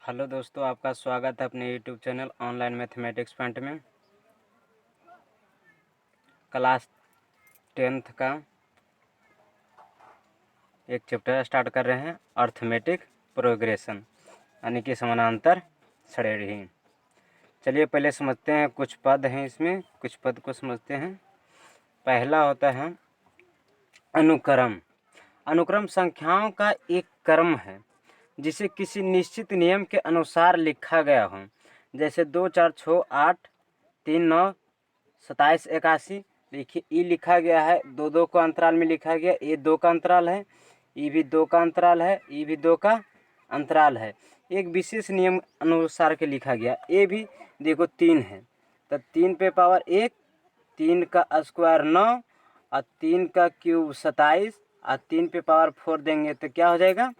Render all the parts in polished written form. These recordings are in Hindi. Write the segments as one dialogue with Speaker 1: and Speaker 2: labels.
Speaker 1: हेलो दोस्तों, आपका स्वागत है अपने YouTube channel online mathematics point में। क्लास 10th का एक चैप्टर स्टार्ट कर रहे हैं, अर्थमेटिक प्रोग्रेशन यानी कि समानांतर श्रेणी। चलिए पहले समझते हैं, कुछ पद हैं इसमें, कुछ पद को समझते हैं। पहला होता है अनुक्रम। अनुक्रम संख्याओं का एक क्रम है जिसे किसी निश्चित नियम के अनुसार लिखा गया हो, जैसे 2 4 6 8 3 9 27 81। देखिए ई लिखा गया है, दो दो को अंतराल में लिखा गया। ए 2 का अंतराल है, ई भी 2 का अंतराल है, ई भी 2 का अंतराल है। एक विशेष नियम अनुसार के लिखा गया। ए भी देखो 3 है, तो 3 पे पावर 1, 3 का स्क्वायर 9 और 3 का क्यूब 27 और 3 पे पावर 4 देंगे तो क्या हो जाएगा,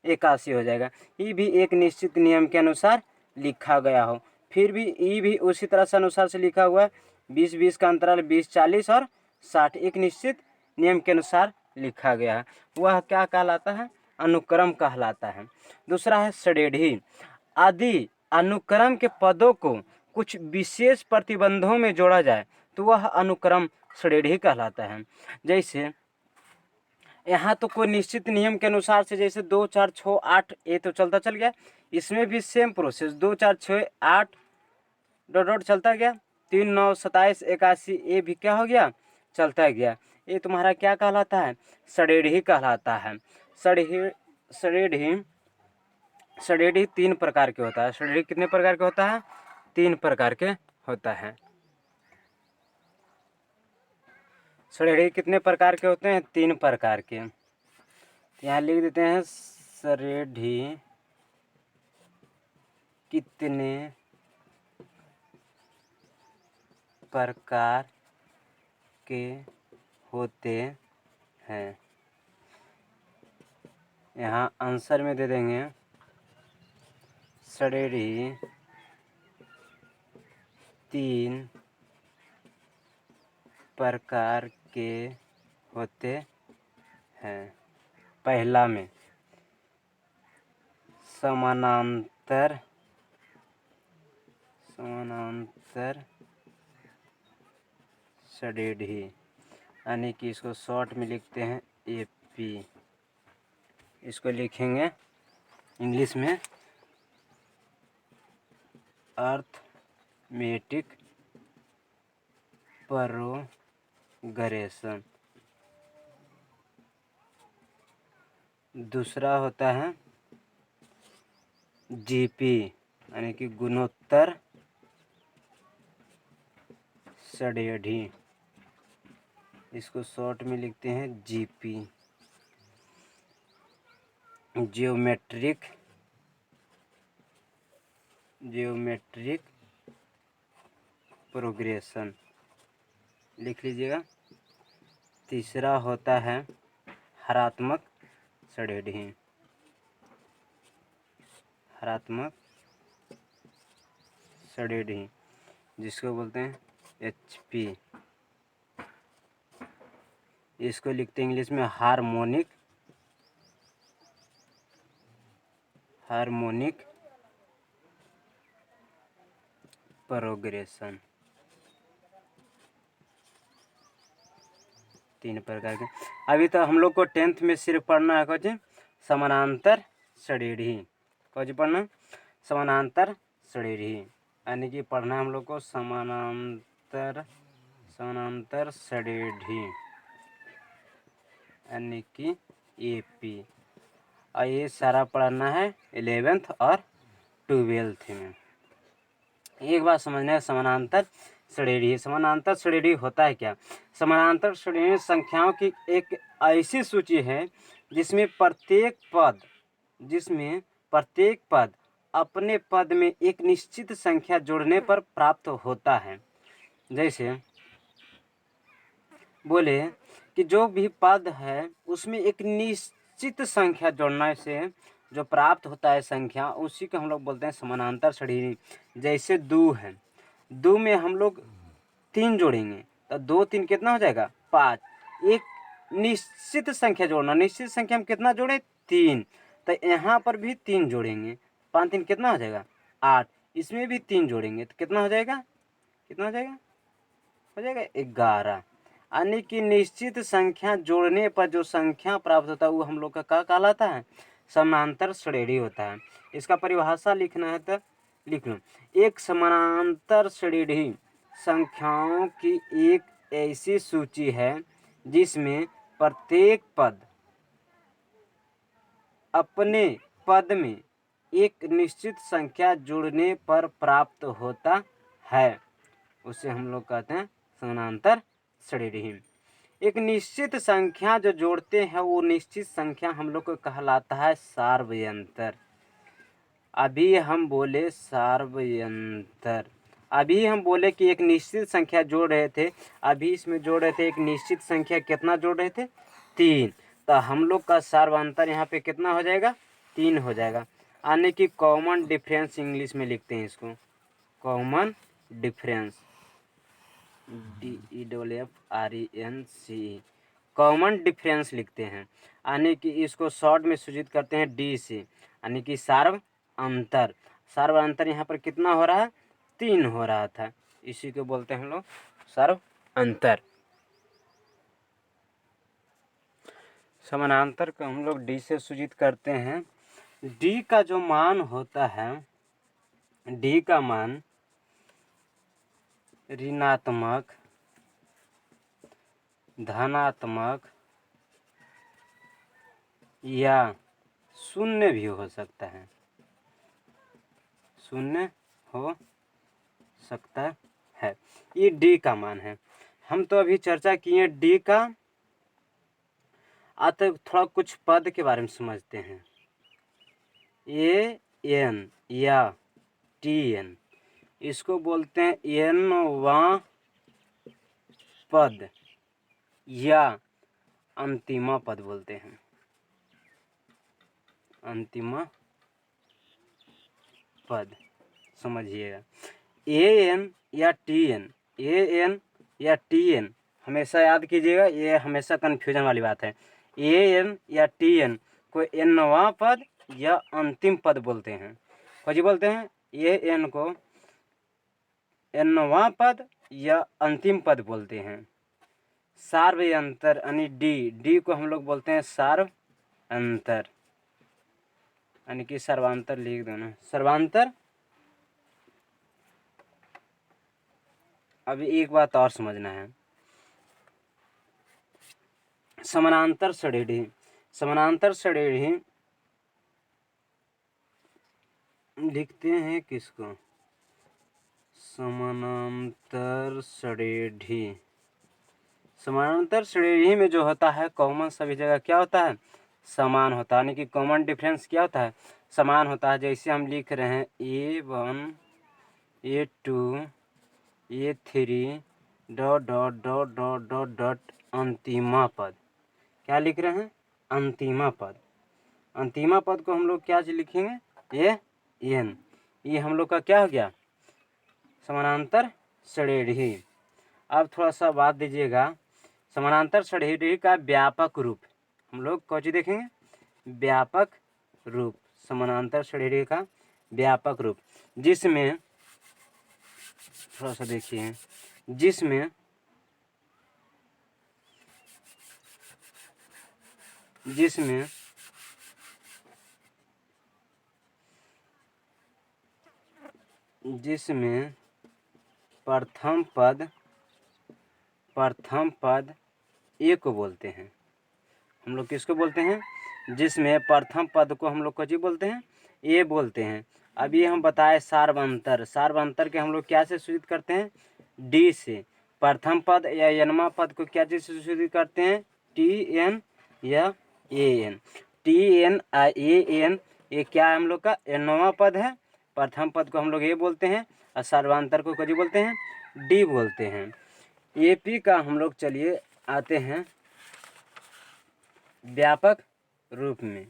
Speaker 1: 81 हो जाएगा। ई भी एक निश्चित नियम के अनुसार लिखा गया हो। फिर भी ई भी उसी तरह से अनुसार से लिखा हुआ है। 20 20 का अंतराल 20 40 और 60 एक निश्चित नियम के अनुसार लिखा गया है। वह क्या कहलाता है, अनुक्रम कहलाता है। दूसरा है श्रेणी। आदि अनुक्रम के पदों को कुछ विशेष प्रतिबंधों में जोड़ा जाए तो वह अनुक्रम श्रेणी कहलाता है। जैसे यहाँ तो कोई निश्चित नियम के अनुसार से, जैसे 2 4 6 8 ये तो चलता चल गया। इसमें भी सेम प्रोसेस 2 4 6 8 डॉट डॉट चलता गया। 3 9 27 81 ये भी क्या हो गया, चलता गया। ये तुम्हारा क्या कहलाता है, श्रेणी कहलाता है। श्रेणी श्रेणी श्रेणी 3 प्रकार के होता है। श्रेणी कितने प्रकार के होता है, 3 प्रकार के होता है। श्रेणी कितने प्रकार के होते हैं, 3 प्रकार के। यहाँ लिख देते हैं श्रेणी कितने प्रकार के होते हैं। यहाँ आंसर में दे देंगे श्रेणी 3 प्रकार के होते हैं। पहला में समानांतर श्रेणी यानी कि इसको शॉर्ट में लिखते हैं एपी। इसको लिखेंगे इंग्लिश में अर्थमेटिक प्रोग्रेशन। दूसरा होता है जीपी यानी कि गुणोत्तर श्रेणी। इसको शॉर्ट में लिखते हैं जीपी। ज्योमेट्रिक प्रोग्रेशन लिख लीजिएगा। तीसरा होता है हरात्मक श्रेणी। हरात्मक श्रेणी जिसको बोलते हैं एचपी। इसको लिखते हैं इंग्लिश में हार्मोनिक प्रोग्रेशन। 3 प्रकार के। अभी तो हम लोग को 10th में सिर्फ पढ़ना है कुछ समानांतर श्रेणी। कुछ पढ़ना समानांतर श्रेणी यानी कि पढ़ना हम लोग को समानांतर श्रेणी यानी कि एपी। और ये सारा पढ़ना है 11th और 12th में। एक बात समझना है, समानांतर श्रेणी। समानांतर श्रेणी होता है क्या, समानांतर श्रेणी संख्याओं की एक ऐसी सूची है जिसमें प्रत्येक पद अपने पद में एक निश्चित संख्या जोड़ने पर प्राप्त होता है। जैसे बोले कि जो भी पद है उसमें एक निश्चित संख्या जोड़ने से जो प्राप्त होता है संख्या, उसी को हम लोग बोलते हैं समानांतर श्रेणी। जैसे 2 है, 2 में हम लोग 3 जोड़ेंगे तो 2 3 कितना हो जाएगा, 5। एक निश्चित संख्या जोड़ना, निश्चित संख्या हम कितना जोड़े, 3, तो यहाँ पर भी 3 जोड़ेंगे 5 3 कितना हो जाएगा 8, इसमें भी 3 जोड़ेंगे तो कितना हो जाएगा, कितना हो जाएगा 11। यानी कि निश्चित संख्या जोड़ने पर जो संख्या प्राप्त होता है वो हम लोग का क्या कहलाता है, समानांतर श्रेणी होता है। इसका परिभाषा लिखना है तो लिख लो, एक समानांतर श्रेणी संख्याओं की एक ऐसी सूची है जिसमें प्रत्येक पद अपने पद में एक निश्चित संख्या जोड़ने पर प्राप्त होता है, उसे हम लोग कहते हैं समानांतर श्रेणी। एक निश्चित संख्या जो जोड़ते हैं वो निश्चित संख्या हम लोग को कहलाता है सार्वयंतर। अभी हम बोले सार्वयंतर, अभी हम बोले कि एक निश्चित संख्या जोड़ रहे थे, अभी इसमें जोड़ रहे थे एक निश्चित संख्या, कितना जोड़ रहे थे 3, तो हम लोग का सार्वयंतर यहाँ पे कितना हो जाएगा 3 हो जाएगा। यानी कि कॉमन डिफरेंस इंग्लिश में लिखते हैं इसको, common difference, DEFFRENCE, common difference लिखते हैं। यानी कि इसको शॉर्ट में सूचित करते हैं डी से, यानी कि सार्व अंतर। सार्व अंतर यहाँ पर कितना हो रहा है 3 हो रहा था, इसी को बोलते हैं हम लोग सार्व अंतर। समानांतर को हम लोग डी से सूचित करते हैं। डी का जो मान होता है, डी का मान ऋणात्मक, धनात्मक या शून्य भी हो सकता है, शून्य हो सकता है, ये डी का मान है। हम तो अभी चर्चा किए डी का। आते थोड़ा कुछ पद के बारे में समझते हैं। ए एन या टी एन, इसको बोलते हैं एनवा पद या अंतिमा पद बोलते हैं, अंतिमा पद समझिएगा। ए एन या टी एन, ए एन या टी एन हमेशा याद कीजिएगा, ये हमेशा कन्फ्यूजन वाली बात है। ए एन या टी एन को एनवा पद या अंतिम पद बोलते हैं। कौन बोलते हैं, ए एन को एनवा पद या अंतिम पद बोलते हैं। सार्वयंतर यानी डी, डी को हम लोग बोलते हैं सार्व अंतर, यानी कि सर्वांतर लिख दो ना, सर्वांतर। अभी एक बात और समझना है, समानांतर श्रेणी, समानांतर श्रेणी लिखते हैं किसको, समानांतर श्रेणी। समानांतर श्रेणी में जो होता है कॉमन सभी जगह क्या होता है, समान होता है, यानी कि कॉमन डिफरेंस क्या होता है, समान होता है। जैसे हम लिख रहे हैं A1 A2 A3 dot dot dot dot dot dot अंतिमा पद, क्या लिख रहे हैं अंतिमा पद। अंतिमा पद को हम लोग क्या लिखेंगे, ए एन, ये हम लोग का क्या हो गया समानांतर श्रेणी। अब थोड़ा सा बात दीजिएगा, समानांतर श्रेणी का व्यापक रूप हम लोग कौन सी देखेंगे, व्यापक रूप, समानांतर श्रेणी का व्यापक रूप, जिसमें थोड़ा सा देखिए, जिसमें जिसमें जिसमें प्रथम पद ए को बोलते हैं, हम लोग किसको बोलते हैं, जिसमें प्रथम पद को हम लोग को जी बोलते हैं ए बोलते हैं। अभी हम बताए सार्वंतर, सार्वंतर के हम लोग क्या से सूचित करते हैं, डी से। प्रथम पद या एनवा पद को क्या चीज से सूचित करते हैं, टी एन या A N, T N A N, ये क्या है हम लोग का एनवा पद है। प्रथम पद को हम लोग ए बोलते हैं और सार्वंतर को जी बोलते हैं डी बोलते हैं। एपी का हम लोग चलिए आते हैं व्यापक रूप में,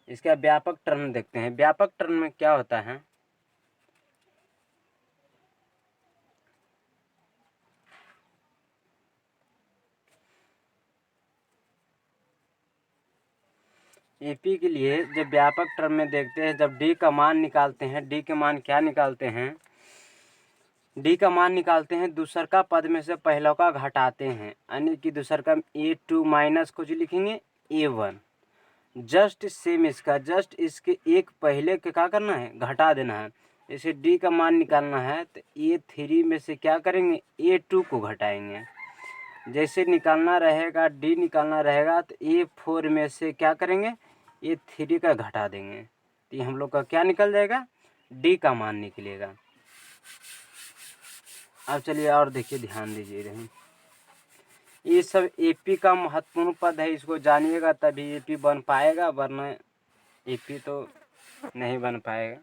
Speaker 1: इसका व्यापक टर्म देखते हैं। व्यापक टर्म में क्या होता है, एपी के लिए जब व्यापक टर्म में देखते हैं, जब डी का मान निकालते हैं, डी के मान क्या निकालते हैं, डी का मान निकालते हैं दूसर का पद में से पहला का घटाते हैं, यानी कि दूसर का A2 माइनस कुछ लिखेंगे A1। जस्ट सेम इसका, जस्ट इसके एक पहले के क्या करना है, घटा देना है। जैसे डी का मान निकालना है तो A3 में से क्या करेंगे, A2 को घटाएंगे। जैसे निकालना रहेगा, डी निकालना रहेगा तो A4 में से क्या करेंगे, A3 का घटा देंगे, तो ये हम लोग का क्या निकल जाएगा, डी का मान निकलेगा। अब चलिए और देखिए, ध्यान दीजिए रहे, ये सब एपी का महत्वपूर्ण पद है, इसको जानिएगा तभी एपी बन पाएगा, वरना एपी तो नहीं बन पाएगा।